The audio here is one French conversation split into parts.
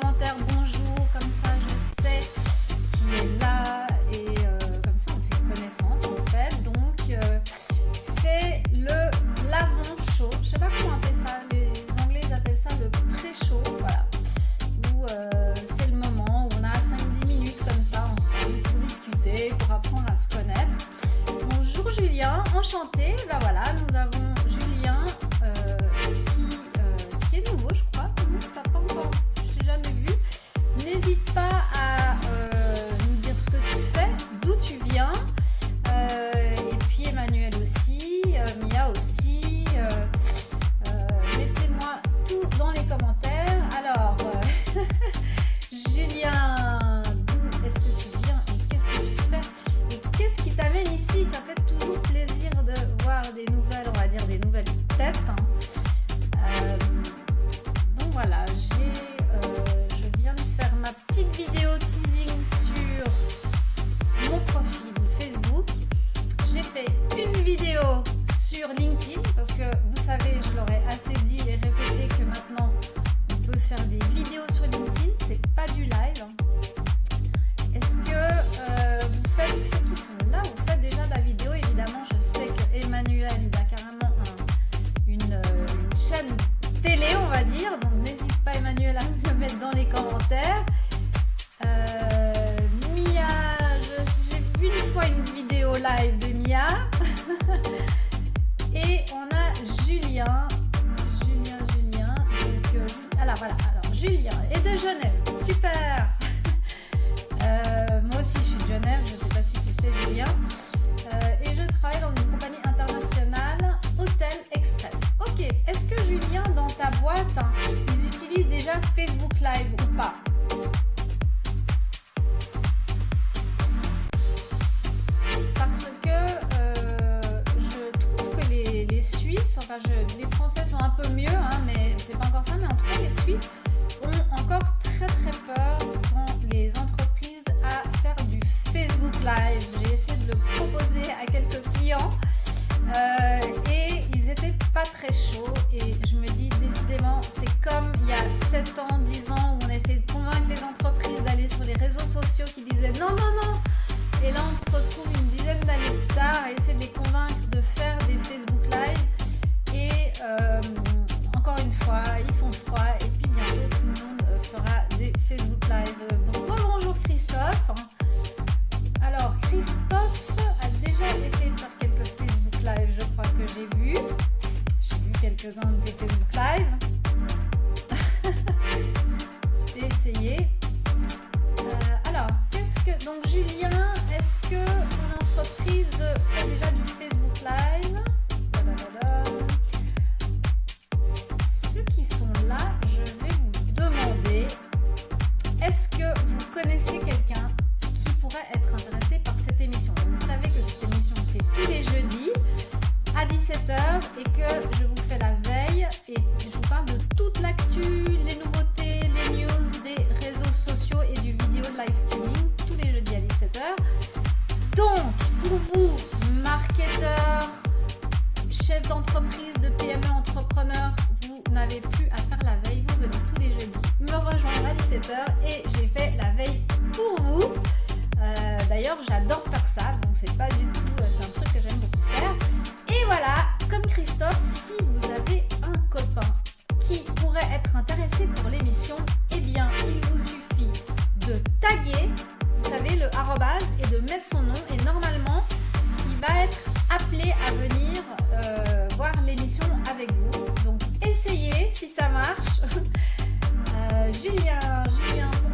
commentaire bonjour, comme ça je sais qui est là et comme ça on fait connaissance en fait. Donc c'est le l'avant show, je sais pas comment appeler ça, les anglais ils appellent ça le pré-show, voilà, où c'est le moment où on a 5-10 minutes comme ça ensemble pour discuter, pour apprendre à se connaître. Bonjour Julien, enchanté, ben voilà, nous avons Julien qui est nouveau je crois, t'as pas encore, je t'ai jamais vu. N'hésite pas à nous dire ce que tu fais, d'où tu viens, et puis Emmanuel aussi, Mia aussi, mettez-moi tout dans les commentaires. Alors, Julien, d'où est-ce que tu viens et qu'est-ce que tu fais et qu'est-ce qui t'amène ici? Ça fait toujours plaisir de voir des nouvelles, on va dire des nouvelles têtes. Donc voilà, je viens de faire ma petite vidéo teasing sur mon profil Facebook. J'ai fait une vidéo sur LinkedIn parce que vous savez, je l'aurais assez dit et répété que maintenant on peut faire des vidéos sur LinkedIn, c'est pas du live. Est-ce que vous faites, ceux qui sont là, vous faites déjà de la vidéo? Évidemment, je sais que Emmanuel il a carrément une chaîne télé, on va dire, donc n'hésite pas Emmanuel à me le mettre dans les commentaires. Mia, j'ai vu une fois une vidéo live de Mia. Et on a Julien. Donc, alors voilà, alors Julien est de Genève, super. Moi aussi je suis de Genève, je ne sais pas si tu sais Julien. Et je travaille dans une compagnie internationale Hôtel Express. Ok, est-ce que Julien dans ta boîte, ils utilisent déjà Facebook Live ou pas? Parce que je trouve que les Suisses, enfin les Français sont un peu mieux, mais c'est pas encore ça, mais en tout cas les Suisses ont encore très peur dans les entreprises à faire du Facebook Live. J'ai essayé de le proposer à quelques clients et ils étaient pas très chauds et je me dis décidément c'est comme il y a 7 ans, 10 ans où on essayait de convaincre les entreprises d'aller sur les réseaux sociaux qui disaient non. Et là, on se retrouve une dizaine d'années plus tard à essayer de les convaincre de faire des Facebook Live. Et encore une fois, ils sont froids. Et puis bientôt, tout le monde fera des Facebook Live. Donc, bonjour Christophe. Alors, Christophe a déjà essayé de faire quelques Facebook Live, je crois que j'ai vu. J'ai vu quelques-uns de tes Facebook Live. J'ai essayé. Alors, donc Julien, est-ce que ton entreprise fait déjà du Facebook Live? Ceux qui sont là, je vais vous demander, est-ce que vous connaissez quelqu'un qui pourrait être intéressé par cette émission? Donc, vous savez que cette émission, c'est tous les jeudis à 17h et que je vous fais la veille et je vous parle de toute l'actu, les nouveautés, les news des réseaux sociaux et du vidéo de live streaming tous les jeudis à 17h. Donc, pour vous, marketeurs, chefs d'entreprise, de PME, entrepreneurs, vous n'avez plus à faire la veille, vous venez tous les jeudis me rejoindre à 17h et j'ai fait la veille pour vous. D'ailleurs, j'adore faire ça, donc c'est pas du tout, c'est un truc que j'aime beaucoup faire. Et voilà, comme Christophe, si vous avez un copain qui pourrait être intéressé pour l'émission, eh bien, il vous suffit de taguer, vous savez, le arrobase et de mettre son nom. Et normalement, il va être appelé à venir voir l'émission avec vous. Donc, essayez si ça marche. Julien,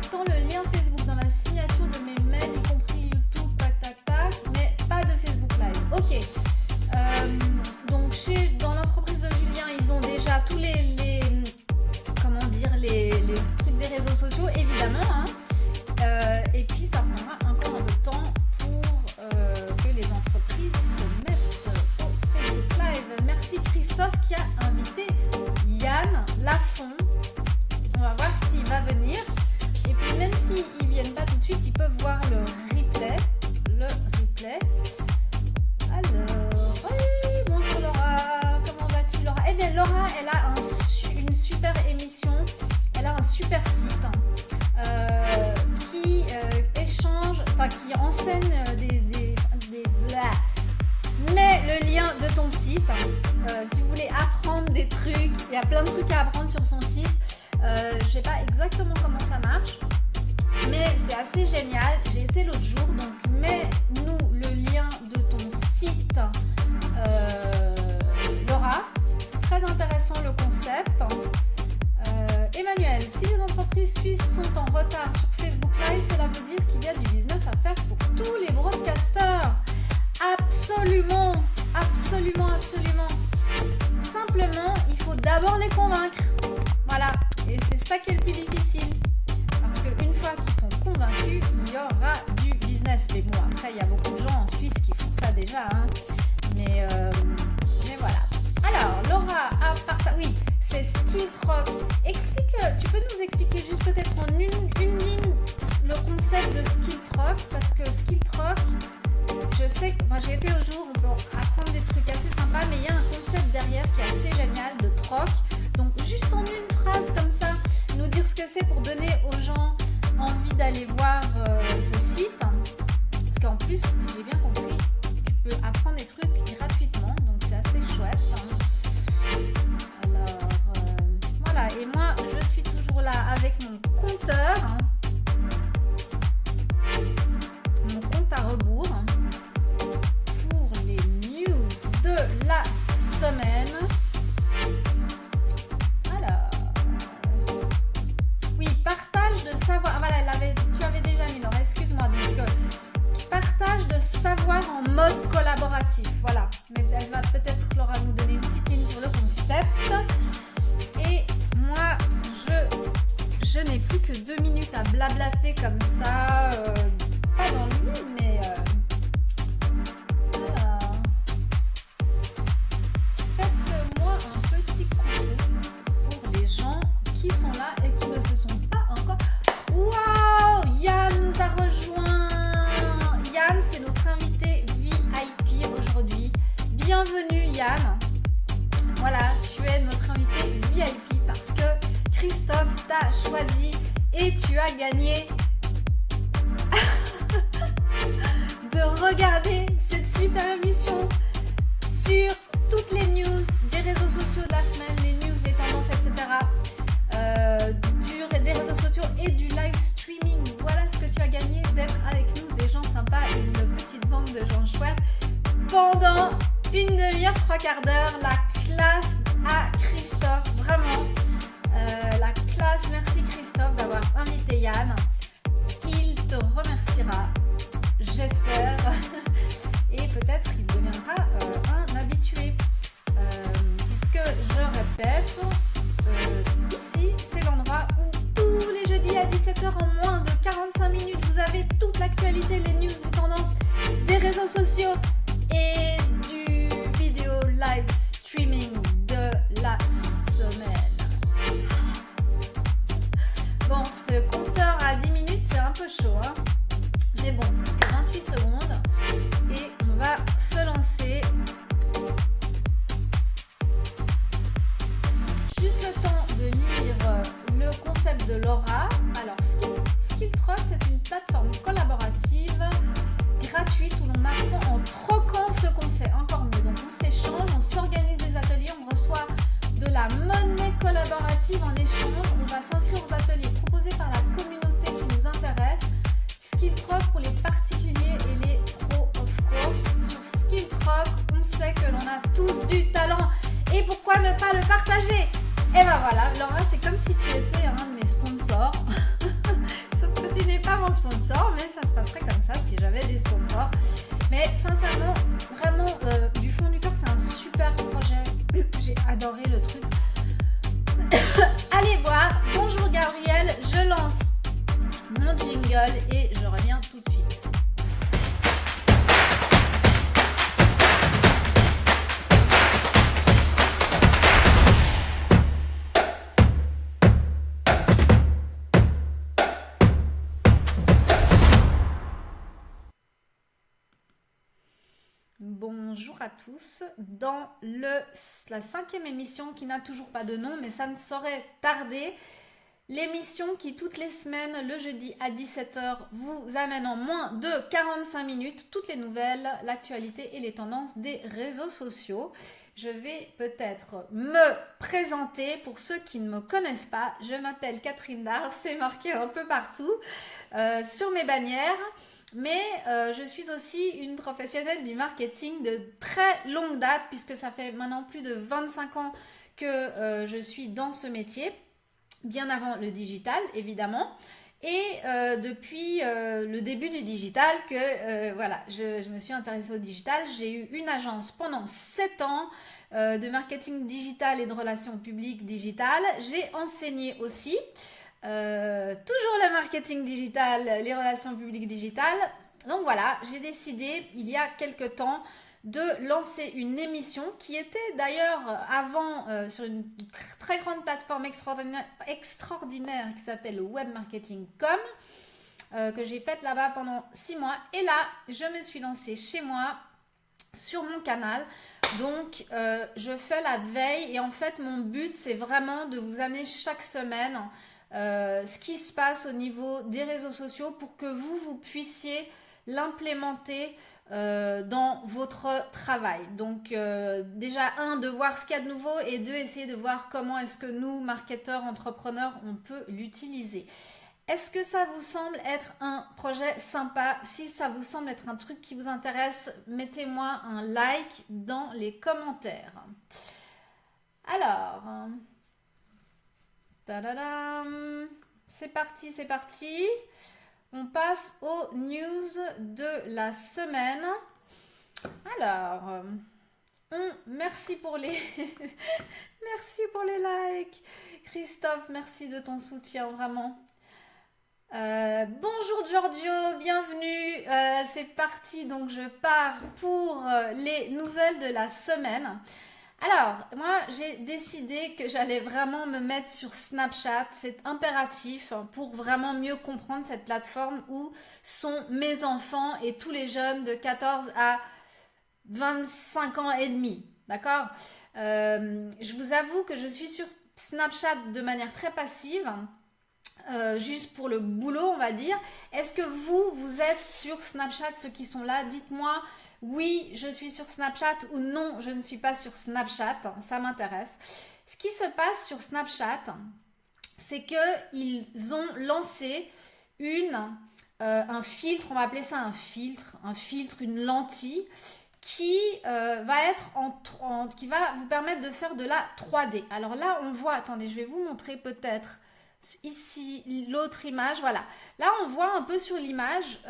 pourtant le lien Facebook dans la signature de mes mails, y compris YouTube, tac, mais pas de Facebook Live. Ok. Donc dans l'entreprise de Julien, ils ont déjà tous les trucs des réseaux sociaux, évidemment. Et puis ça prendra encore un peu de temps pour que les entreprises se mettent au trucs à apprendre sur son site. Je sais pas exactement comment ça marche, mais c'est assez génial. J'ai été l'autre jour, donc mets-nous le lien de ton site, Laura. C'est très intéressant le concept. Emmanuel, si les entreprises suisses sont en retard sur Facebook Live, cela veut dire qu'il y a du business à faire pour tous les broadcasters. Absolument, absolument, absolument. Simplement, il faut d'abord les convaincre. Voilà, et c'est ça qui est le plus difficile. Parce qu'une fois qu'ils sont convaincus, il y aura du business. Mais bon, après, il y a beaucoup de gens en Suisse qui font ça déjà. Hein. Mais voilà. Alors, Laura, oui, c'est Skilltrock. Tu peux nous expliquer juste peut-être en une ligne le concept de Skilltrock, parce que Skilltrock, je sais que j'ai été au jour, on peut apprendre des trucs assez sympas, mais il y a un concept derrière qui est assez génial de troc. Donc juste en une phrase comme ça, nous dire ce que c'est pour donner aux gens envie d'aller voir ce site. Parce qu'en plus, si j'ai bien compris, tu peux apprendre des trucs gratuitement, donc c'est assez chouette. Alors voilà, et moi je suis toujours là avec mon compteur, mon compte à rebours pour les news de la semaine. Alors, oui, partage de savoir. Ah, voilà, tu avais déjà mis, Laura, excuse-moi. Donc, partage de savoir en mode collaboratif. Voilà, mais elle va peut-être, Laura, nous donner une petite ligne sur le concept. Et moi, je n'ai plus que 2 minutes à blablater comme ça. Pas dans le vide, mais voilà. Faites-moi un petit coucou pour les gens qui sont là et qui ne se sont pas encore. Waouh, Yann nous a rejoint. Yann, c'est notre invité VIP aujourd'hui. Bienvenue Yann. Voilà, tu es notre invité VIP parce que Christophe t'a choisi et tu as gagné de regarder cette super émission sur toutes les news des réseaux sociaux de la semaine, les news, les tendances, etc. Des réseaux sociaux et du live streaming. Voilà ce que tu as gagné, d'être avec nous, des gens sympas, une petite bande de gens chouettes pendant une demi-heure, 3/4 d'heure. La classe à Christophe, vraiment la classe. Merci Christophe d'avoir invité Yann. Il te remerciera, j'espère, et peut-être il deviendra un habitué, puisque je répète, ici c'est l'endroit où tous les jeudis à 17h en moins de 45 minutes vous avez toute l'actualité, les news, les tendances des réseaux sociaux et du vidéo live streaming de la semaine. Bon, ce compteur à 10 minutes, c'est un peu chaud, hein, mais bon, 28 secondes et on va se lancer. Juste le temps de lire le concept de Laura. Alors, Skilltrock, c'est une plateforme collaborative gratuite où l'on apprend en troquant ce qu'on sait, encore mieux. Donc, on s'échange, on s'organise des ateliers, on reçoit de la monnaie collaborative en échange. On va s'inscrire aux ateliers proposés par la communauté qui nous intéresse. Skilltrock pour les particuliers et les pros, of course. Sur Skilltrock, on sait que l'on a tous du talent. Et pourquoi ne pas le partager? Et ben voilà, Laura, c'est comme si tu étais un de mes sponsors. Sauf que tu n'es pas mon sponsor, mais ça se passerait comme ça si j'avais des sponsors. Mais sincèrement, vraiment, du fond du cœur, c'est un super projet. J'ai adoré le truc. Allez voir. Bonjour Gabriel, je lance mon jingle et je reviens tout de suite. Bonjour à tous, dans la 5e émission qui n'a toujours pas de nom, mais ça ne saurait tarder. l'émission qui toutes les semaines, le jeudi à 17h, vous amène en moins de 45 minutes toutes les nouvelles, l'actualité et les tendances des réseaux sociaux. Je vais peut-être me présenter pour ceux qui ne me connaissent pas. Je m'appelle Catherine Dard, c'est marqué un peu partout sur mes bannières. Mais je suis aussi une professionnelle du marketing de très longue date puisque ça fait maintenant plus de 25 ans que je suis dans ce métier, bien avant le digital évidemment. Et depuis le début du digital que voilà, je me suis intéressée au digital. J'ai eu une agence pendant 7 ans de marketing digital et de relations publiques digitales. J'ai enseigné aussi toujours le marketing digital, les relations publiques digitales. Donc voilà, j'ai décidé il y a quelque temps de lancer une émission qui était d'ailleurs avant sur une très grande plateforme extraordinaire qui s'appelle webmarketing.com que j'ai faite là-bas pendant 6 mois. Et là, je me suis lancée chez moi sur mon canal. Donc, je fais la veille et en fait, mon but, c'est vraiment de vous amener chaque semaine ce qui se passe au niveau des réseaux sociaux pour que vous puissiez l'implémenter dans votre travail. Donc déjà de voir ce qu'il y a de nouveau et essayer de voir comment est-ce que nous, marketeurs, entrepreneurs, on peut l'utiliser. Est-ce que ça vous semble être un projet sympa? Si ça vous semble être un truc qui vous intéresse, mettez-moi un like dans les commentaires. Alors, tadadam, c'est parti. On passe aux news de la semaine. Alors, merci pour les merci pour les likes. Christophe, merci de ton soutien, vraiment. Bonjour Giorgio, bienvenue. C'est parti, donc je pars pour les nouvelles de la semaine. Alors, moi, j'ai décidé que j'allais vraiment me mettre sur Snapchat. C'est impératif pour vraiment mieux comprendre cette plateforme où sont mes enfants et tous les jeunes de 14 à 25 ans et demi. D'accord? Je vous avoue que je suis sur Snapchat de manière très passive, juste pour le boulot, on va dire. Est-ce que vous êtes sur Snapchat, ceux qui sont là? Dites-moi. Oui, je suis sur Snapchat ou non, je ne suis pas sur Snapchat, ça m'intéresse. Ce qui se passe sur Snapchat, c'est qu'ils ont lancé un filtre, on va appeler ça un filtre, une lentille qui va être qui va vous permettre de faire de la 3D. Alors là, on voit, attendez, je vais vous montrer peut-être ici l'autre image. Voilà, là on voit un peu sur l'image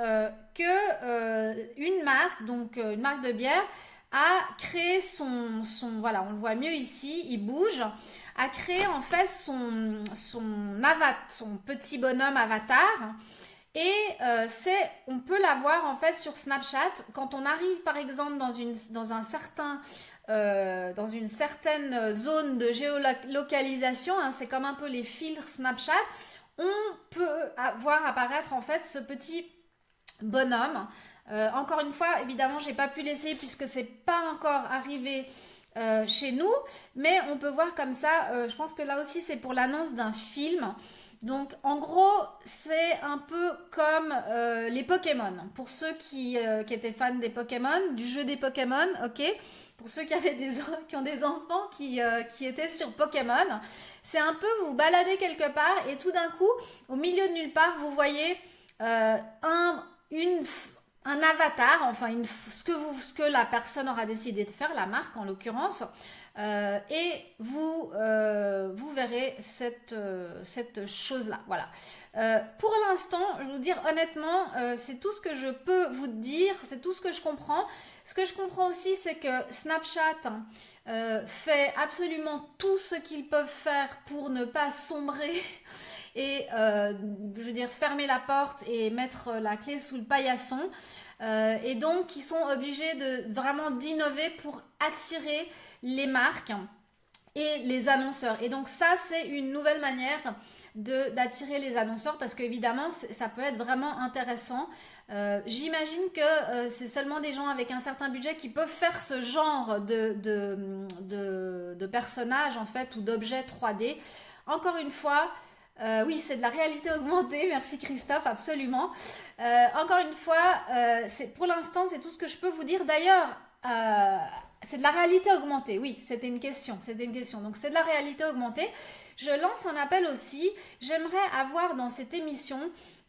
que une marque, donc une marque de bière, a créé son voilà, on le voit mieux ici, il bouge, a créé en fait son petit bonhomme avatar. Et on peut l'avoir en fait sur Snapchat quand on arrive par exemple dans une certaine zone de géolocalisation, hein, c'est comme un peu les filtres Snapchat, on peut voir apparaître en fait ce petit bonhomme. Encore une fois, évidemment, j'ai pas pu l'essayer puisque c'est pas encore arrivé chez nous, mais on peut voir comme ça. Je pense que là aussi c'est pour l'annonce d'un film. Donc en gros c'est un peu comme les Pokémon, pour ceux qui étaient fans des Pokémon, du jeu des Pokémon, ok, pour ceux qui ont des enfants qui étaient sur Pokémon, c'est un peu vous baladez quelque part et tout d'un coup au milieu de nulle part vous voyez un avatar, enfin ce que la personne aura décidé de faire, la marque en l'occurrence. Et vous verrez cette chose-là. Voilà. Pour l'instant, je vais vous dire honnêtement, c'est tout ce que je peux vous dire, c'est tout ce que je comprends. Ce que je comprends aussi, c'est que Snapchat fait absolument tout ce qu'ils peuvent faire pour ne pas sombrer et, je veux dire, fermer la porte et mettre la clé sous le paillasson. Et donc, ils sont obligés vraiment d'innover pour attirer les marques et les annonceurs. Et donc ça, c'est une nouvelle manière d'attirer les annonceurs parce qu'évidemment, ça peut être vraiment intéressant. J'imagine que c'est seulement des gens avec un certain budget qui peuvent faire ce genre de personnages en fait ou d'objets 3D. Encore une fois, Oui, c'est de la réalité augmentée. Merci Christophe, absolument. Encore une fois, pour l'instant, c'est tout ce que je peux vous dire. D'ailleurs, c'est de la réalité augmentée. Oui, c'était une question. Donc, c'est de la réalité augmentée. Je lance un appel aussi. J'aimerais avoir dans cette émission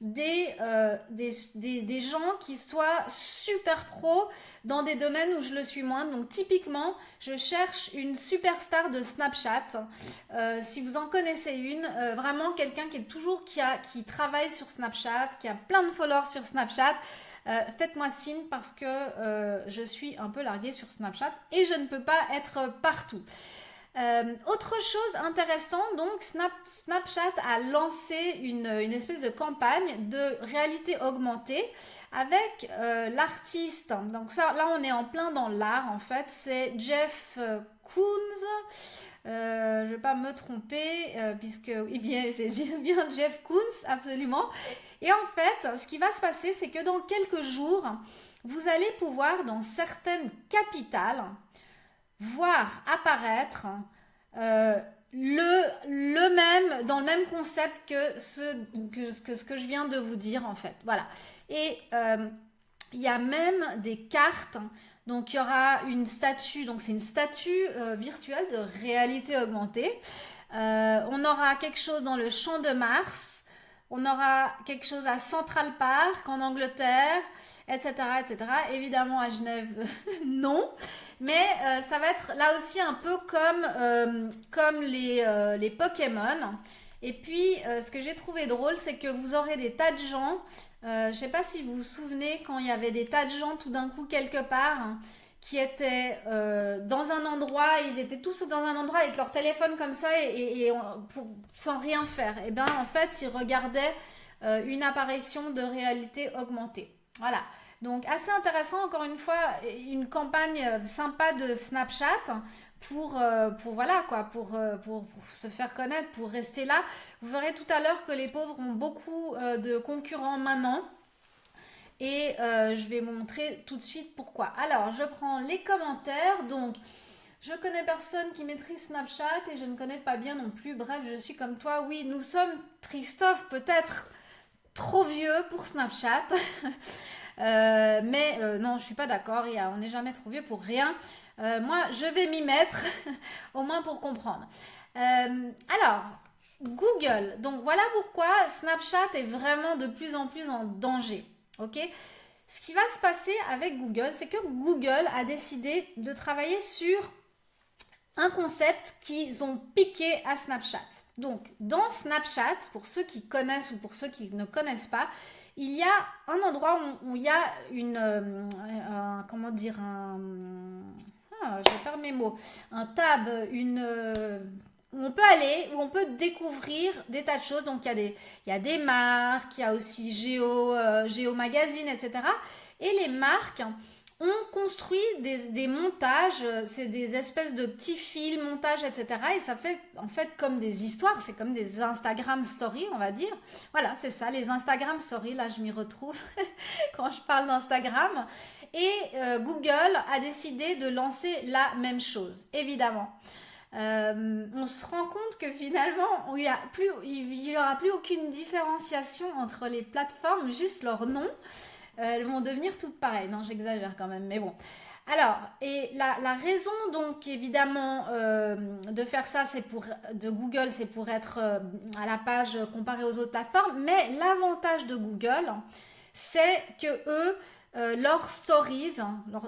des gens qui soient super pros dans des domaines où je le suis moins. Donc typiquement, je cherche une superstar de Snapchat. Si vous en connaissez une, vraiment quelqu'un qui travaille sur Snapchat, qui a plein de followers sur Snapchat, faites-moi signe parce que je suis un peu larguée sur Snapchat et je ne peux pas être partout. Autre chose intéressante, donc Snapchat a lancé une espèce de campagne de réalité augmentée avec l'artiste. Donc ça, là, on est en plein dans l'art en fait. C'est Jeff Koons. Je ne vais pas me tromper puisque c'est bien Jeff Koons, absolument. Et en fait, ce qui va se passer, c'est que dans quelques jours, vous allez pouvoir dans certaines capitales voir apparaître dans le même concept que ce que je viens de vous dire en fait. Voilà. Et il y a même des cartes. Donc il y aura une statue. Donc c'est une statue virtuelle de réalité augmentée. On aura quelque chose dans le Champ de Mars. On aura quelque chose à Central Park en Angleterre, etc., etc. Évidemment à Genève, non. Mais ça va être là aussi un peu comme les Pokémon. Et puis, ce que j'ai trouvé drôle, c'est que vous aurez des tas de gens. Je ne sais pas si vous vous souvenez quand il y avait des tas de gens tout d'un coup quelque part qui étaient dans un endroit. Ils étaient tous dans un endroit avec leur téléphone comme ça sans rien faire. Et bien, en fait, ils regardaient une apparition de réalité augmentée. Voilà. Donc assez intéressant, encore une fois, une campagne sympa de Snapchat pour se faire connaître, pour rester là. Vous verrez tout à l'heure que les pauvres ont beaucoup de concurrents maintenant. Et je vais vous montrer tout de suite pourquoi. Alors, je prends les commentaires. Donc, je connais personne qui maîtrise Snapchat et je ne connais pas bien non plus. Bref, je suis comme toi. Oui, nous sommes, Christophe, peut-être trop vieux pour Snapchat. Mais non, je suis pas d'accord. On n'est jamais trop vieux pour rien. Moi, je vais m'y mettre, au moins pour comprendre. Alors, Google. Donc, voilà pourquoi Snapchat est vraiment de plus en plus en danger. Ok ? Ce qui va se passer avec Google, c'est que Google a décidé de travailler sur un concept qu'ils ont piqué à Snapchat. Donc, dans Snapchat, pour ceux qui connaissent ou pour ceux qui ne connaissent pas, il y a un endroit où il y a je perds mes mots, un tab, où on peut aller, où on peut découvrir des tas de choses. Donc, il y a des marques, il y a aussi Géo Magazine, etc. Et les marques ont construit des montages, c'est des espèces de petits fils, montages, etc. Et ça fait en fait comme des histoires, c'est comme des Instagram Stories, on va dire. Voilà, c'est ça, les Instagram Stories, là je m'y retrouve quand je parle d'Instagram. Et Google a décidé de lancer la même chose, évidemment. On se rend compte que finalement, il n'y aura plus aucune différenciation entre les plateformes, juste leur nom. Elles vont devenir toutes pareilles. Non, j'exagère quand même, mais bon. Alors, et la raison, donc, évidemment, de faire ça, de Google, c'est pour être à la page comparée aux autres plateformes. Mais l'avantage de Google, c'est que eux, leurs stories,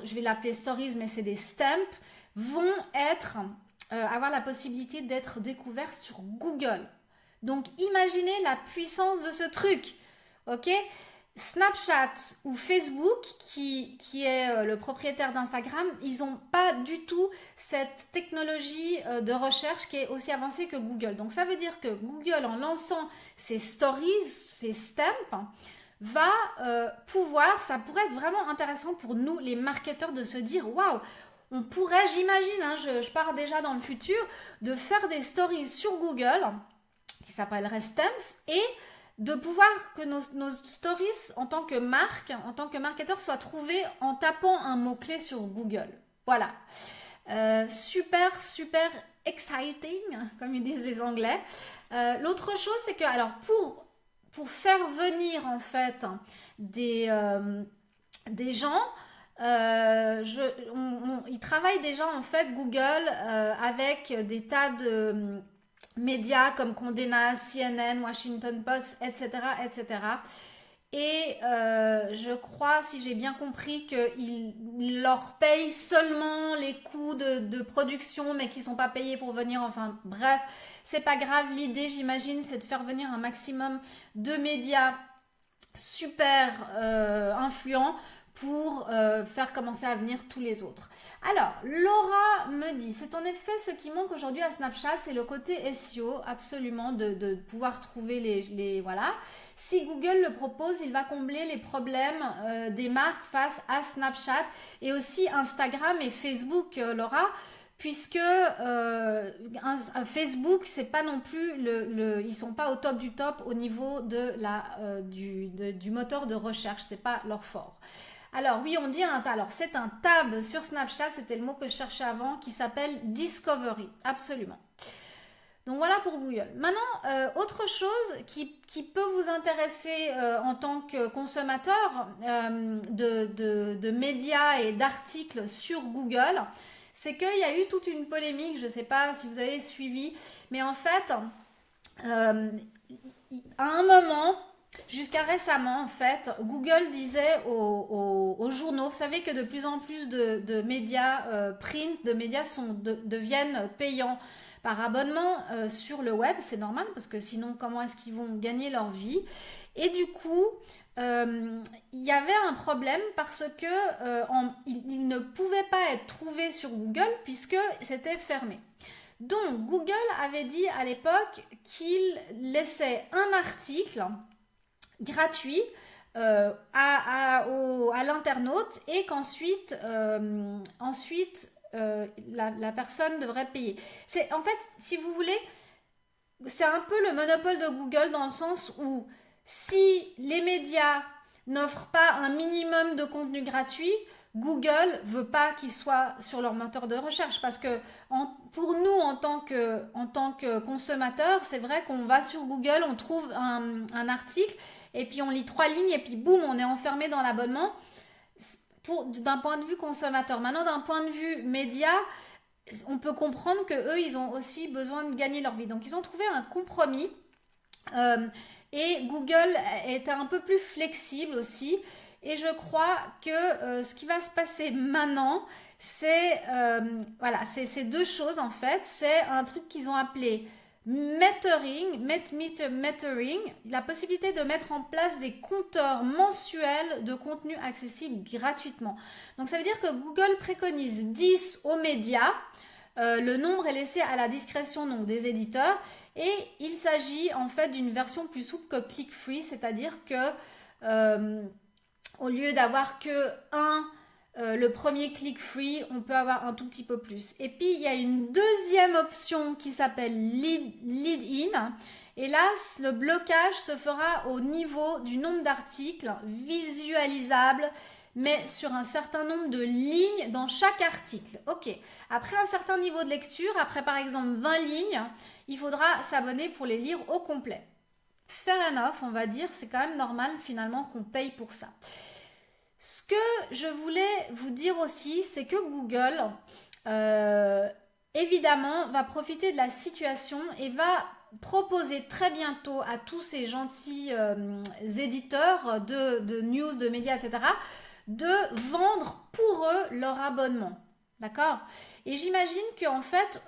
je vais l'appeler stories, mais c'est des stamps, vont avoir la possibilité d'être découverts sur Google. Donc, imaginez la puissance de ce truc, ok ? Snapchat ou Facebook, qui est le propriétaire d'Instagram, ils n'ont pas du tout cette technologie de recherche qui est aussi avancée que Google. Donc, ça veut dire que Google, en lançant ses stories, ses stamps, va ça pourrait être vraiment intéressant pour nous, les marketeurs, de se dire « Waouh !» On pourrait, j'imagine, je pars déjà dans le futur, de faire des stories sur Google qui s'appelleraient Stamps et de pouvoir que nos stories en tant que marque, en tant que marketeur, soient trouvées en tapant un mot-clé sur Google. Voilà. Super, super exciting, comme ils disent les Anglais. L'autre chose, c'est que, alors, pour faire venir, en fait, des gens, ils travaillent déjà, en fait, Google, avec des tas de médias comme Condé Nast, CNN, Washington Post, etc., etc. Et je crois, si j'ai bien compris, qu'ils leur payent seulement les coûts de production, mais qu'ils ne sont pas payés pour venir. Enfin, bref, c'est pas grave. L'idée, j'imagine, c'est de faire venir un maximum de médias super influents pour faire commencer à venir tous les autres. Alors, Laura me dit, c'est en effet ce qui manque aujourd'hui à Snapchat, c'est le côté SEO, absolument, de pouvoir trouver les voilà. Si Google le propose, il va combler les problèmes des marques face à Snapchat et aussi Instagram et Facebook, Laura, puisque Facebook, c'est pas non plus ils sont pas au top du top au niveau de du moteur de recherche, c'est pas leur fort. Alors oui, on dit alors c'est un tab sur Snapchat, c'était le mot que je cherchais avant, qui s'appelle Discovery, absolument. Donc voilà pour Google. Maintenant, autre chose qui peut vous intéresser en tant que consommateur de médias et d'articles sur Google, c'est qu'il y a eu toute une polémique, je ne sais pas si vous avez suivi, mais en fait, à un moment, jusqu'à récemment, en fait, Google disait aux journaux, vous savez que de plus en plus de médias print, de médias deviennent payants par abonnement sur le web, c'est normal parce que sinon comment est-ce qu'ils vont gagner leur vie? Et du coup, il y avait un problème parce que il ne pouvait pas être trouvé sur Google puisque c'était fermé. Donc Google avait dit à l'époque qu'il laissait un article gratuit à l'internaute et qu'ensuite la personne devrait payer. En fait, si vous voulez, c'est un peu le monopole de Google dans le sens où si les médias n'offrent pas un minimum de contenu gratuit, Google veut pas qu'il soit sur leur moteur de recherche parce que pour nous en tant que consommateurs, c'est vrai qu'on va sur Google, on trouve un article et puis on lit 3 lignes et puis boum, on est enfermé dans l'abonnement. D'un point de vue consommateur. Maintenant, d'un point de vue média, on peut comprendre qu'eux, ils ont aussi besoin de gagner leur vie. Donc, ils ont trouvé un compromis et Google était un peu plus flexible aussi. Et je crois que ce qui va se passer maintenant, c'est c'est deux choses en fait. C'est un truc qu'ils ont appelé Metering, la possibilité de mettre en place des compteurs mensuels de contenu accessible gratuitement. Donc ça veut dire que Google préconise 10 aux médias. Le nombre est laissé à la discrétion donc, des éditeurs et il s'agit en fait d'une version plus souple que click-free, c'est-à-dire que au lieu d'avoir que le premier click free, on peut avoir un tout petit peu plus. Et puis, il y a une deuxième option qui s'appelle lead in. Et là, le blocage se fera au niveau du nombre d'articles visualisables, mais sur un certain nombre de lignes dans chaque article. Ok. Après un certain niveau de lecture, après par exemple 20 lignes, il faudra s'abonner pour les lire au complet. Fair enough, on va dire, c'est quand même normal finalement qu'on paye pour ça. Ce que je voulais vous dire aussi, c'est que Google, évidemment, va profiter de la situation et va proposer très bientôt à tous ces gentils éditeurs de news, de médias, etc., de vendre pour eux leur abonnement. D'accord? Et j'imagine qu'en fait,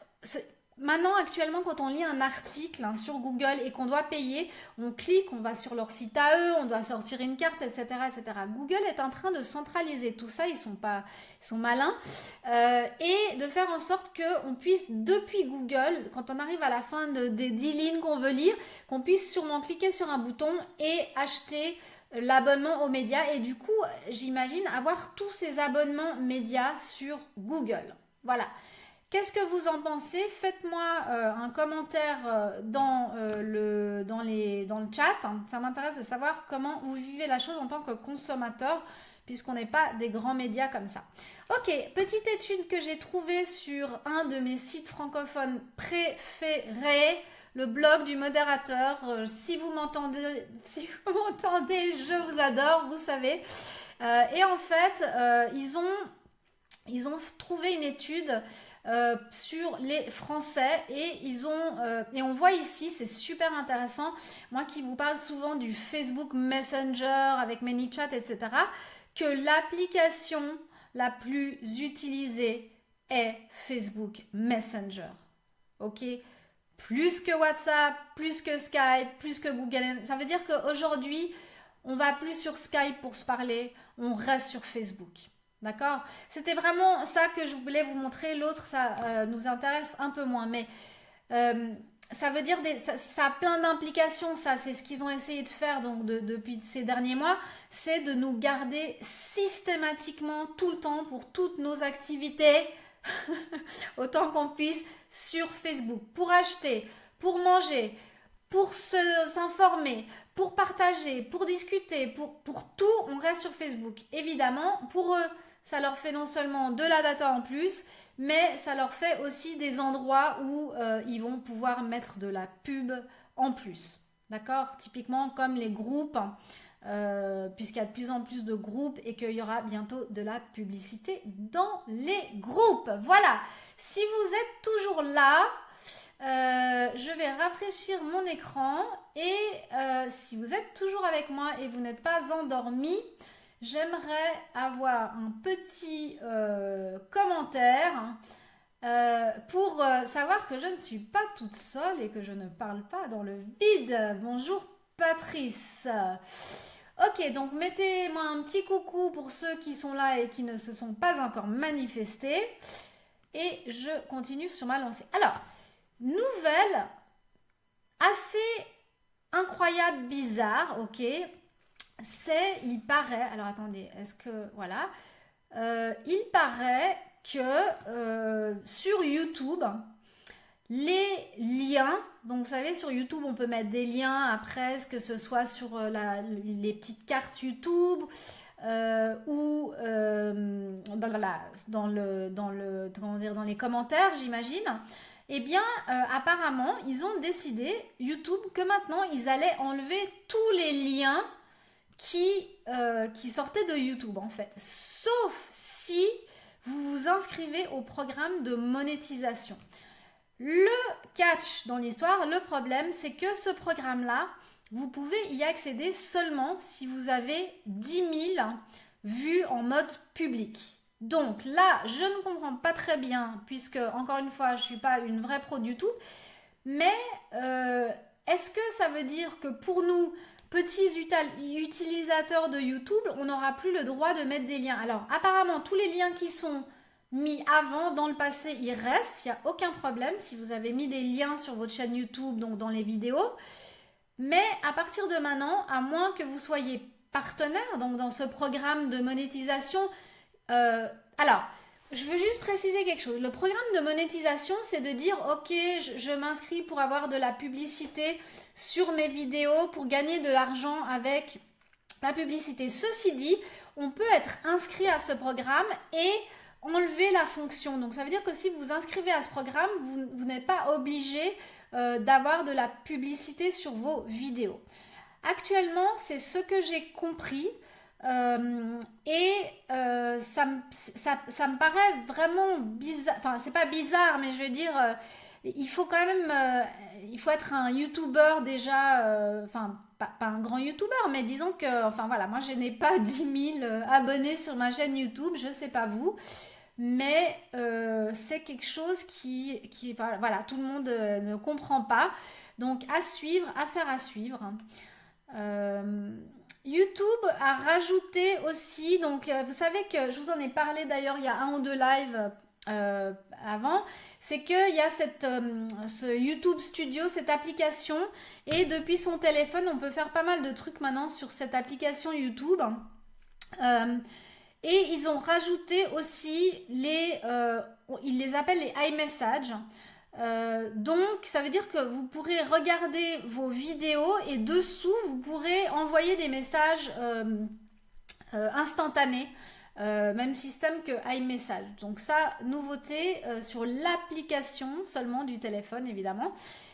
maintenant, actuellement, quand on lit un article sur Google et qu'on doit payer, on clique, on va sur leur site à eux, on doit sortir une carte, etc., etc. Google est en train de centraliser tout ça, ils sont malins, et de faire en sorte qu'on puisse, depuis Google, quand on arrive à la fin des 10 lignes qu'on veut lire, qu'on puisse sûrement cliquer sur un bouton et acheter l'abonnement aux médias. Et du coup, j'imagine avoir tous ces abonnements médias sur Google. Voilà. Qu'est-ce que vous en pensez? Faites-moi un commentaire dans le chat. Ça m'intéresse de savoir comment vous vivez la chose en tant que consommateur, puisqu'on n'est pas des grands médias comme ça. Ok, petite étude que j'ai trouvée sur un de mes sites francophones préférés, le blog du modérateur. Si vous m'entendez, je vous adore, vous savez. Et en fait, ils ont trouvé une étude sur les Français et on voit ici, c'est super intéressant, moi qui vous parle souvent du Facebook Messenger avec ManyChat, etc., que l'application la plus utilisée est Facebook Messenger. Ok, plus que WhatsApp, plus que Skype, plus que Google. Ça veut dire qu'aujourd'hui, on va plus sur Skype pour se parler, on reste sur Facebook. D'accord? C'était vraiment ça que je voulais vous montrer. L'autre, ça nous intéresse un peu moins. Mais ça veut dire, ça a plein d'implications. Ça, c'est ce qu'ils ont essayé de faire donc, depuis ces derniers mois. C'est de nous garder systématiquement tout le temps pour toutes nos activités, autant qu'on puisse, sur Facebook. Pour acheter, pour manger, pour s'informer, pour partager, pour discuter, pour tout, on reste sur Facebook. Évidemment, pour eux, ça leur fait non seulement de la data en plus, mais ça leur fait aussi des endroits où ils vont pouvoir mettre de la pub en plus. D'accord? Typiquement comme les groupes, puisqu'il y a de plus en plus de groupes et qu'il y aura bientôt de la publicité dans les groupes. Voilà. Si vous êtes toujours là, je vais rafraîchir mon écran et si vous êtes toujours avec moi et vous n'êtes pas endormi, j'aimerais avoir un petit commentaire pour savoir que je ne suis pas toute seule et que je ne parle pas dans le vide. Bonjour Patrice. Ok, donc mettez-moi un petit coucou pour ceux qui sont là et qui ne se sont pas encore manifestés. Et je continue sur ma lancée. Alors, nouvelle assez incroyable, bizarre, ok. Il paraît, alors attendez, est-ce que, voilà, il paraît que sur YouTube, les liens, donc vous savez sur YouTube on peut mettre des liens après, que ce soit sur les petites cartes YouTube ou dans les commentaires j'imagine. Eh bien, apparemment, ils ont décidé, YouTube, que maintenant, ils allaient enlever tous les liens qui sortaient de YouTube, en fait. Sauf si vous vous inscrivez au programme de monétisation. Le catch dans l'histoire, le problème, c'est que ce programme-là, vous pouvez y accéder seulement si vous avez 10 000 vues en mode public. Donc là, je ne comprends pas très bien, puisque, encore une fois, je ne suis pas une vraie pro du tout, mais est-ce que ça veut dire que pour nous, petits utilisateurs de YouTube, on n'aura plus le droit de mettre des liens? Alors, apparemment, tous les liens qui sont mis avant, dans le passé, ils restent, il n'y a aucun problème si vous avez mis des liens sur votre chaîne YouTube, donc dans les vidéos, mais à partir de maintenant, à moins que vous soyez partenaire, donc dans ce programme de monétisation, alors, je veux juste préciser quelque chose. Le programme de monétisation, c'est de dire, ok, je m'inscris pour avoir de la publicité sur mes vidéos, pour gagner de l'argent avec la publicité. Ceci dit, on peut être inscrit à ce programme et enlever la fonction. Donc, ça veut dire que si vous vous inscrivez à ce programme, vous n'êtes pas obligé d'avoir de la publicité sur vos vidéos. Actuellement, c'est ce que j'ai compris. Ça me paraît vraiment bizarre, enfin c'est pas bizarre mais je veux dire il faut quand même il faut être un YouTuber déjà, enfin pas un grand YouTuber mais disons que, enfin voilà, moi je n'ai pas 10 000 abonnés sur ma chaîne YouTube, je sais pas vous, mais c'est quelque chose qui voilà, tout le monde ne comprend pas, donc à suivre, affaire à suivre. YouTube a rajouté aussi, donc vous savez que je vous en ai parlé d'ailleurs il y a 1 ou 2 lives avant, c'est qu'il y a ce YouTube Studio, cette application, et depuis son téléphone on peut faire pas mal de trucs maintenant sur cette application YouTube, et ils ont rajouté aussi ils les appellent les iMessage. Donc ça veut dire que vous pourrez regarder vos vidéos et dessous vous pourrez envoyer des messages instantanés, même système que iMessage. Donc ça, nouveauté sur l'application seulement du téléphone évidemment.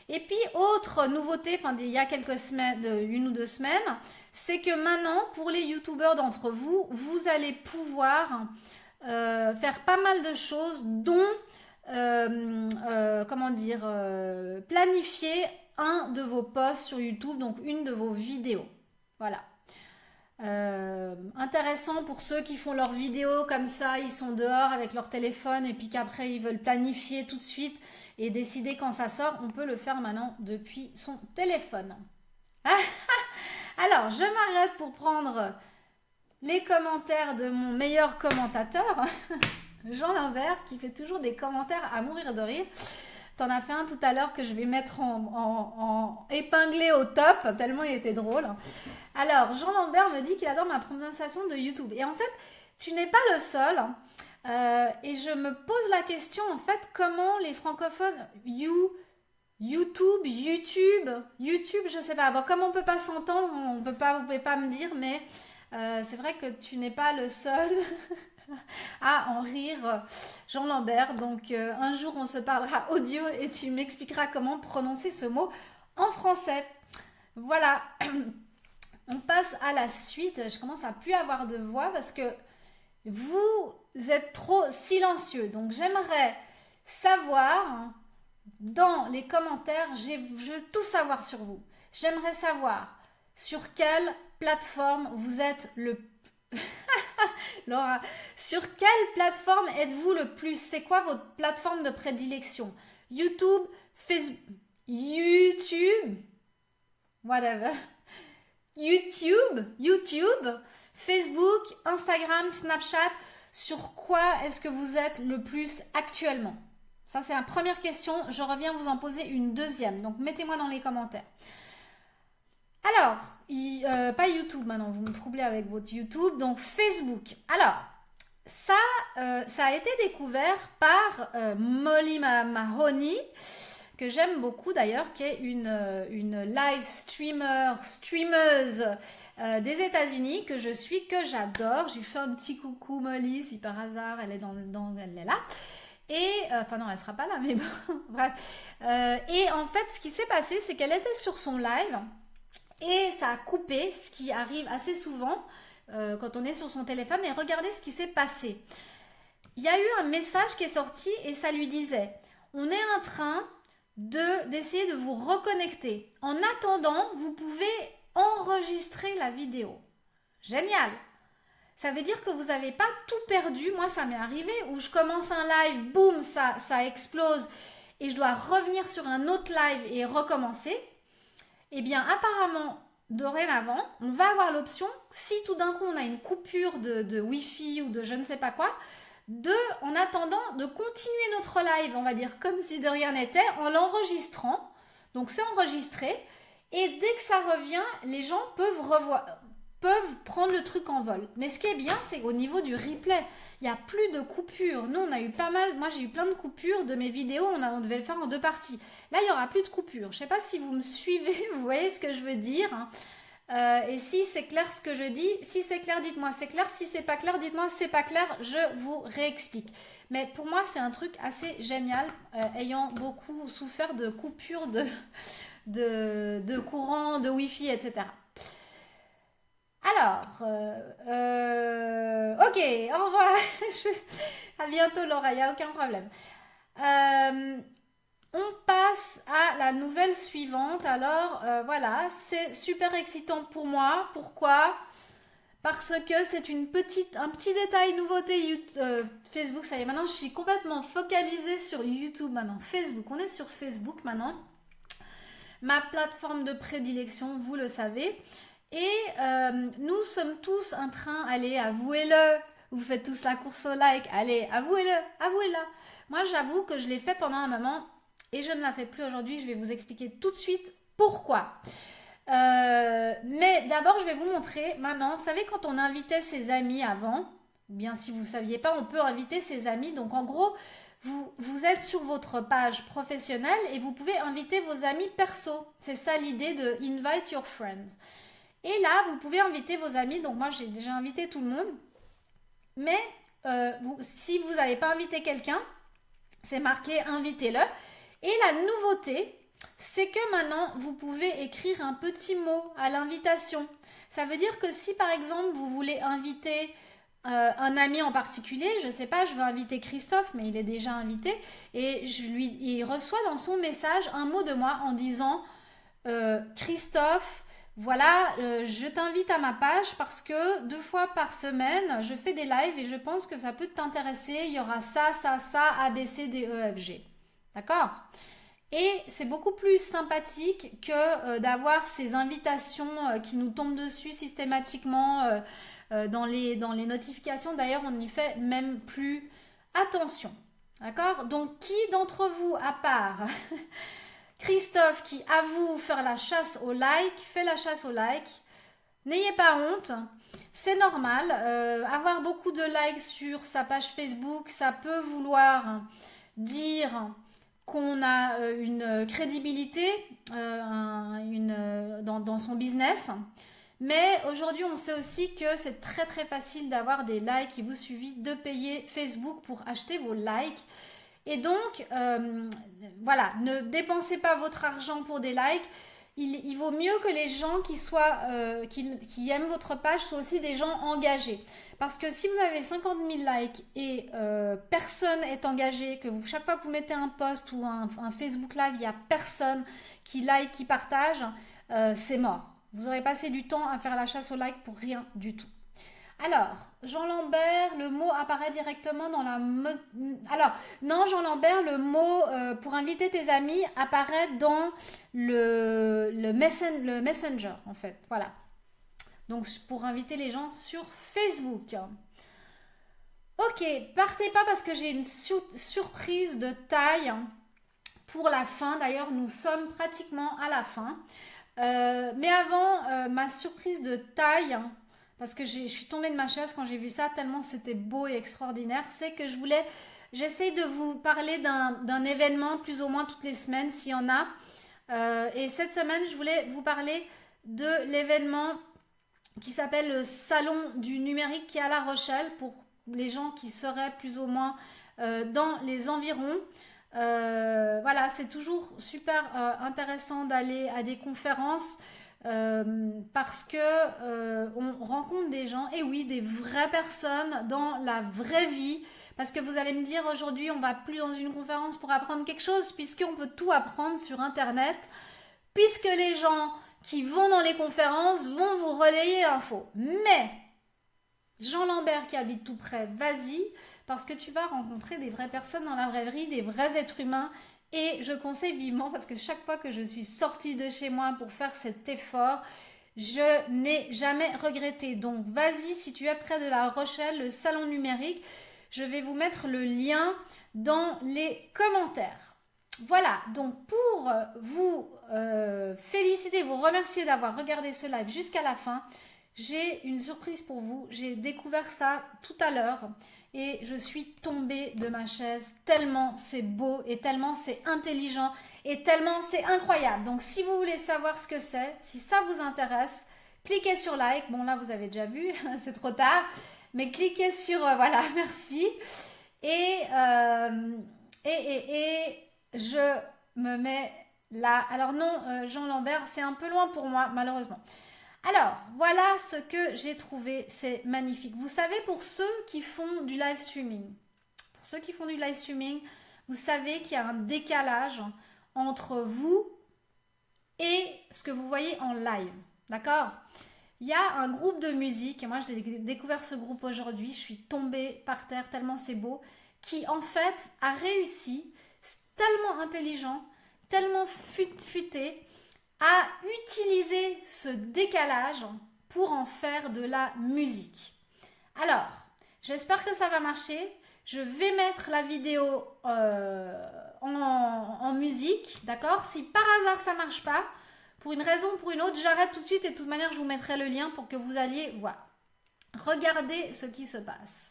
Et puis, autre nouveauté, enfin, il y a quelques semaines, une ou deux semaines, c'est que maintenant, pour les youtubeurs d'entre vous, vous allez pouvoir faire pas mal de choses, dont, planifier un de vos posts sur YouTube, donc une de vos vidéos. Voilà. Intéressant pour ceux qui font leurs vidéos comme ça, ils sont dehors avec leur téléphone et puis qu'après ils veulent planifier tout de suite et décider quand ça sort. On peut le faire maintenant depuis son téléphone. Alors, je m'arrête pour prendre les commentaires de mon meilleur commentateur, Jean Lambert, qui fait toujours des commentaires à mourir de rire. T'en as fait un tout à l'heure que je vais mettre en épinglé au top, tellement il était drôle. Alors, Jean Lambert me dit qu'il adore ma prononciation de YouTube. Et en fait, tu n'es pas le seul. Et je me pose la question, en fait, comment les francophones, YouTube, je sais pas. Bon, comme on peut pas s'entendre, vous pouvez pas me dire, mais c'est vrai que tu n'es pas le seul à en rire, Jean Lambert. Donc, un jour, on se parlera audio et tu m'expliqueras comment prononcer ce mot en français. Voilà. On passe à la suite. Je commence à plus avoir de voix parce que vous êtes trop silencieux. Donc, j'aimerais savoir dans les commentaires, je veux tout savoir sur vous. J'aimerais savoir sur quelle plateforme vous êtes le Laura, sur quelle plateforme êtes-vous le plus? C'est quoi votre plateforme de prédilection? YouTube, Facebook, whatever. YouTube, Facebook, Instagram, Snapchat. Sur quoi est-ce que vous êtes le plus actuellement? Ça, c'est la première question. Je reviens vous en poser une deuxième. Donc, mettez-moi dans les commentaires. Alors, pas YouTube maintenant, vous me troublez avec votre YouTube, donc Facebook. Alors, ça a été découvert par Molly Mahoney, que j'aime beaucoup d'ailleurs, qui est une live streameuse des États-Unis, que je suis, que j'adore. J'ai fait un petit coucou Molly, si par hasard elle est elle est là. Et, enfin non, elle sera pas là, mais bon, bref. Et en fait, ce qui s'est passé, c'est qu'elle était sur son live, et ça a coupé, ce qui arrive assez souvent quand on est sur son téléphone. Et regardez ce qui s'est passé. Il y a eu un message qui est sorti et ça lui disait « On est en train d'essayer de vous reconnecter. En attendant, vous pouvez enregistrer la vidéo. » Génial! Ça veut dire que vous n'avez pas tout perdu. Moi, ça m'est arrivé où je commence un live, boum, ça explose et je dois revenir sur un autre live et recommencer. Eh bien, apparemment, dorénavant, on va avoir l'option, si tout d'un coup on a une coupure de Wi-Fi ou de je ne sais pas quoi, en attendant, de continuer notre live, on va dire comme si de rien n'était, en l'enregistrant. Donc, c'est enregistré. Et dès que ça revient, les gens peuvent prendre le truc en vol. Mais ce qui est bien, c'est au niveau du replay, il n'y a plus de coupures. Nous, on a eu pas mal, moi j'ai eu plein de coupures de mes vidéos, on devait le faire en 2 parties. Là, il n'y aura plus de coupures. Je ne sais pas si vous me suivez, vous voyez ce que je veux dire. Et si c'est clair ce que je dis, si c'est clair, dites-moi c'est clair. Si c'est pas clair, dites-moi c'est pas clair, je vous réexplique. Mais pour moi, c'est un truc assez génial, ayant beaucoup souffert de coupures de courant, de Wi-Fi, etc. Alors, ok, au revoir. À bientôt Laura, il n'y a aucun problème. On passe à la nouvelle suivante. Alors, voilà, c'est super excitant pour moi. Pourquoi? Parce que c'est un petit détail, nouveauté Facebook. Ça y est, maintenant, je suis complètement focalisée sur YouTube maintenant. Facebook, on est sur Facebook maintenant. Ma plateforme de prédilection, vous le savez. Et nous sommes tous en train, allez, avouez-le, vous faites tous la course au like, allez, avouez-le. Moi, j'avoue que je l'ai fait pendant un moment et je ne la fais plus aujourd'hui. Je vais vous expliquer tout de suite pourquoi. Mais d'abord, je vais vous montrer maintenant. Vous savez, quand on invitait ses amis avant, ou bien si vous ne saviez pas, on peut inviter ses amis. Donc, en gros, vous êtes sur votre page professionnelle et vous pouvez inviter vos amis perso. C'est ça l'idée de « invite your friends ». Et là, vous pouvez inviter vos amis. Donc, moi, j'ai déjà invité tout le monde. Mais si vous n'avez pas invité quelqu'un, c'est marqué « invitez-le ». Et la nouveauté, c'est que maintenant, vous pouvez écrire un petit mot à l'invitation. Ça veut dire que si par exemple, vous voulez inviter un ami en particulier, je ne sais pas, je veux inviter Christophe, mais il est déjà invité, et il reçoit dans son message un mot de moi en disant Christophe, voilà, je t'invite à ma page parce que 2 fois par semaine, je fais des lives et je pense que ça peut t'intéresser. Il y aura ça, ça, ça, A, B, C, D, E, F, G. D'accord? Et c'est beaucoup plus sympathique que d'avoir ces invitations qui nous tombent dessus systématiquement dans les notifications. D'ailleurs, on n'y fait même plus attention. D'accord? Donc, qui d'entre vous, à part Christophe qui avoue faire la chasse au like, fait la chasse au like. N'ayez pas honte, c'est normal. Avoir beaucoup de likes sur sa page Facebook, ça peut vouloir dire qu'on a une crédibilité dans son business. Mais aujourd'hui, on sait aussi que c'est très très facile d'avoir des likes. Il vous suffit de payer Facebook pour acheter vos likes. Et donc, voilà, ne dépensez pas votre argent pour des likes. Il vaut mieux que les gens qui aiment votre page soient aussi des gens engagés. Parce que si vous avez 50 000 likes et personne est engagé, que chaque fois que vous mettez un post ou un Facebook Live, il n'y a personne qui like, qui partage, c'est mort. Vous aurez passé du temps à faire la chasse au like pour rien du tout. Alors, Jean Lambert, le mot apparaît directement dans la... Alors, non, Jean Lambert, le mot pour inviter tes amis apparaît dans le Messenger, en fait. Voilà. Donc, pour inviter les gens sur Facebook. Ok, partez pas parce que j'ai une surprise de taille pour la fin. D'ailleurs, nous sommes pratiquement à la fin. Mais avant, ma surprise de taille... parce que je suis tombée de ma chaise quand j'ai vu ça, tellement c'était beau et extraordinaire, c'est que j'essaie de vous parler d'un événement plus ou moins toutes les semaines, s'il y en a. Et cette semaine, je voulais vous parler de l'événement qui s'appelle le Salon du numérique qui est à La Rochelle, pour les gens qui seraient plus ou moins dans les environs. Voilà, c'est toujours super intéressant d'aller à des conférences. Parce que on rencontre des gens, et oui, des vraies personnes dans la vraie vie. Parce que vous allez me dire, aujourd'hui, on va plus dans une conférence pour apprendre quelque chose, puisqu'on peut tout apprendre sur Internet, puisque les gens qui vont dans les conférences vont vous relayer l'info. Mais Jean Lambert qui habite tout près, vas-y, parce que tu vas rencontrer des vraies personnes dans la vraie vie, des vrais êtres humains. Et je conseille vivement, parce que chaque fois que je suis sortie de chez moi pour faire cet effort, je n'ai jamais regretté. Donc vas-y, si tu es près de La Rochelle, le salon numérique, je vais vous mettre le lien dans les commentaires. Voilà, donc pour vous féliciter, vous remercier d'avoir regardé ce live jusqu'à la fin, j'ai une surprise pour vous. J'ai découvert ça tout à l'heure. Et je suis tombée de ma chaise tellement c'est beau et tellement c'est intelligent et tellement c'est incroyable. Donc si vous voulez savoir ce que c'est, si ça vous intéresse, cliquez sur like. Bon là vous avez déjà vu, c'est trop tard. Mais cliquez sur voilà, merci. Et je me mets là. Alors non, Jean Lambert, c'est un peu loin pour moi malheureusement. Alors, voilà ce que j'ai trouvé, c'est magnifique. Vous savez, pour ceux qui font du live streaming, vous savez qu'il y a un décalage entre vous et ce que vous voyez en live, d'accord? Il y a un groupe de musique, et moi j'ai découvert ce groupe aujourd'hui, je suis tombée par terre tellement c'est beau, qui en fait a réussi, tellement intelligent, tellement futé, à utiliser ce décalage pour en faire de la musique. Alors, j'espère que ça va marcher. Je vais mettre la vidéo en musique, d'accord? Si par hasard ça ne marche pas, pour une raison ou pour une autre, j'arrête tout de suite et de toute manière, je vous mettrai le lien pour que vous alliez voir. Regardez ce qui se passe.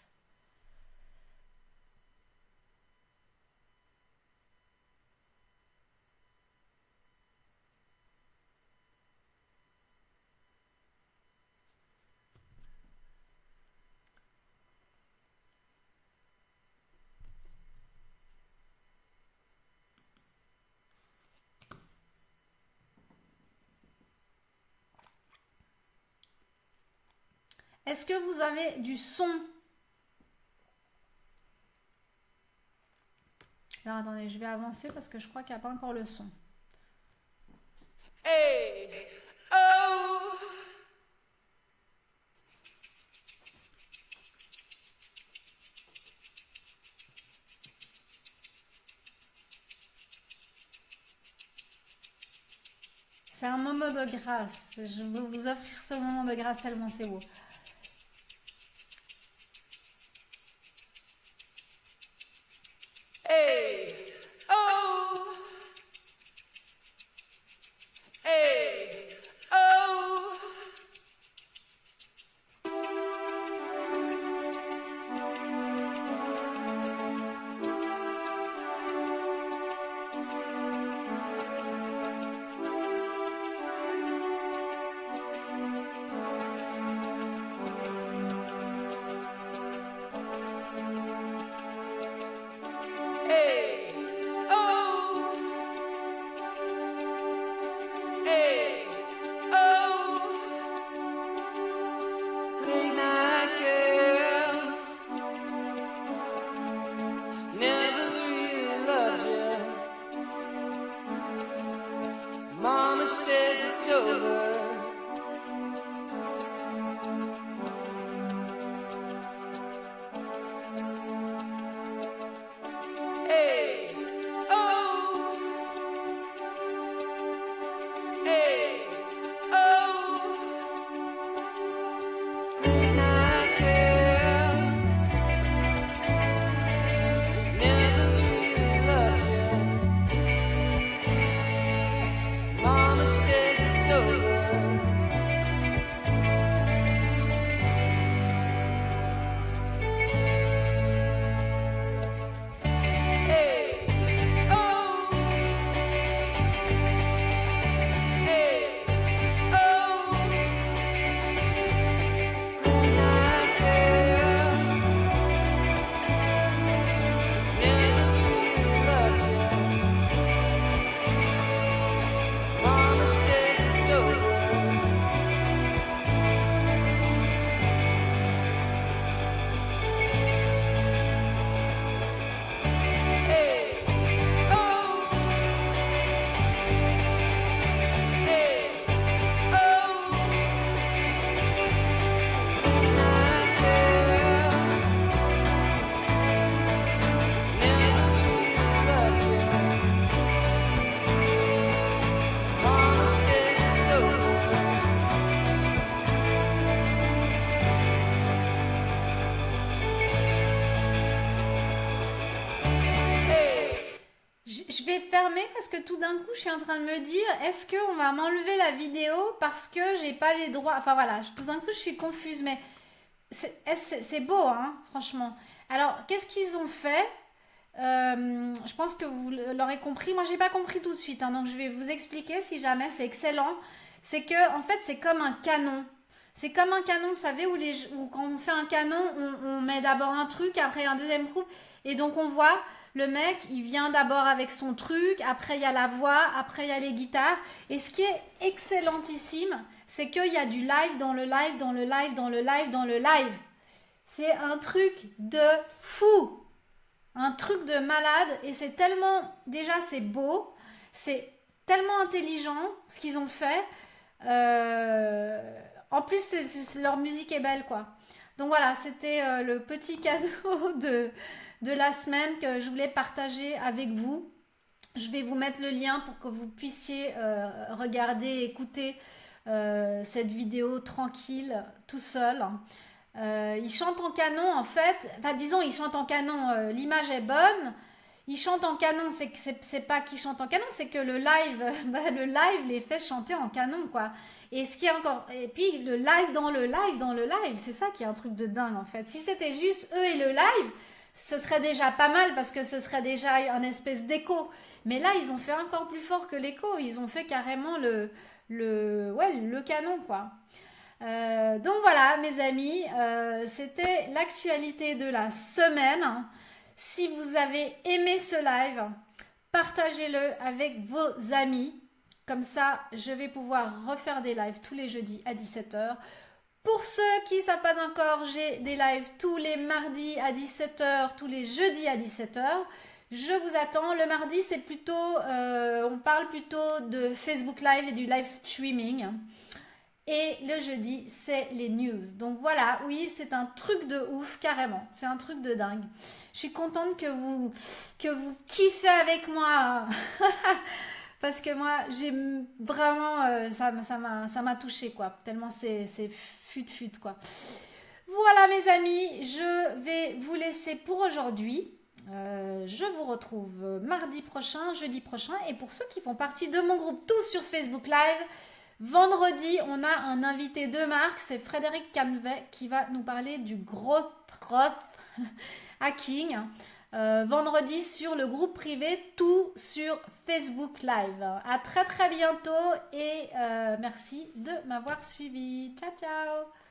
Est-ce que vous avez du son? Alors attendez, je vais avancer parce que je crois qu'il n'y a pas encore le son. Hey, oh. C'est un moment de grâce. Je veux vous offrir ce moment de grâce tellement c'est beau. Hey, oh. Hey, oh. Hey, oh. Hey, oh. Late night girl, never really loved you. Mama says it's over. Hey, oh. Hey, oh. Late night girl, never really loved you. Mama says it's over. Hey, oh. Hey, oh. Late night girl, never really loved you. Mama says it's over. Hey, oh. Hey, oh. Late night girl, never really loved you. Mama says it's over. Hey. Je vais fermer parce que tout d'un coup, je suis en train de me dire, est-ce qu'on va m'enlever la vidéo parce que j'ai pas les droits? Enfin voilà, tout d'un coup, je suis confuse, mais c'est beau, hein, franchement. Alors, qu'est-ce qu'ils ont fait? Je pense que vous l'aurez compris. Moi, j'ai pas compris tout de suite, hein, donc je vais vous expliquer si jamais. C'est excellent. C'est que, en fait, c'est comme un canon. C'est comme un canon, vous savez, où quand on fait un canon, on met d'abord un truc, après un deuxième groupe. Et donc, on voit le mec, il vient d'abord avec son truc, après il y a la voix, après il y a les guitares. Et ce qui est excellentissime, c'est qu'il y a du live dans le live, dans le live, dans le live, dans le live. C'est un truc de fou. Un truc de malade. Et c'est tellement... Déjà, c'est beau. C'est tellement intelligent, ce qu'ils ont fait. En plus, leur musique est belle, quoi. Donc voilà, c'était le petit cadeau de la semaine que je voulais partager avec vous. Je vais vous mettre le lien pour que vous puissiez regarder, écouter cette vidéo tranquille, tout seul. Ils chantent en canon, en fait. Enfin, disons, ils chantent en canon. L'image est bonne. Ils chantent en canon. C'est pas qu'ils chantent en canon, c'est que le live les fait chanter en canon, quoi. Et ce qui est encore... Et puis, le live dans le live dans le live, c'est ça qui est un truc de dingue, en fait. Si c'était juste eux et le live, ce serait déjà pas mal parce que ce serait déjà un espèce d'écho. Mais là, ils ont fait encore plus fort que l'écho. Ils ont fait carrément le canon, quoi. Donc voilà, mes amis, c'était l'actualité de la semaine. Si vous avez aimé ce live, partagez-le avec vos amis. Comme ça, je vais pouvoir refaire des lives tous les jeudis à 17h Pour ceux qui ne savent pas encore, j'ai des lives tous les mardis à 17 h, tous les jeudis à 17 h. Je vous attends. Le mardi, c'est plutôt, on parle plutôt de Facebook Live et du live streaming. Et le jeudi, c'est les news. Donc voilà, oui, c'est un truc de ouf, carrément. C'est un truc de dingue. Je suis contente que vous kiffez avec moi. Parce que moi, j'ai vraiment, ça m'a touché, quoi. Tellement c'est fut, quoi. Voilà, mes amis, je vais vous laisser pour aujourd'hui. Je vous retrouve mardi prochain, jeudi prochain. Et pour ceux qui font partie de mon groupe Tous sur Facebook Live, vendredi, on a un invité de marque, c'est Frédéric Canvet qui va nous parler du growth hacking. Vendredi sur le groupe privé Tout sur Facebook Live. À très bientôt et merci de m'avoir suivi. Ciao, ciao!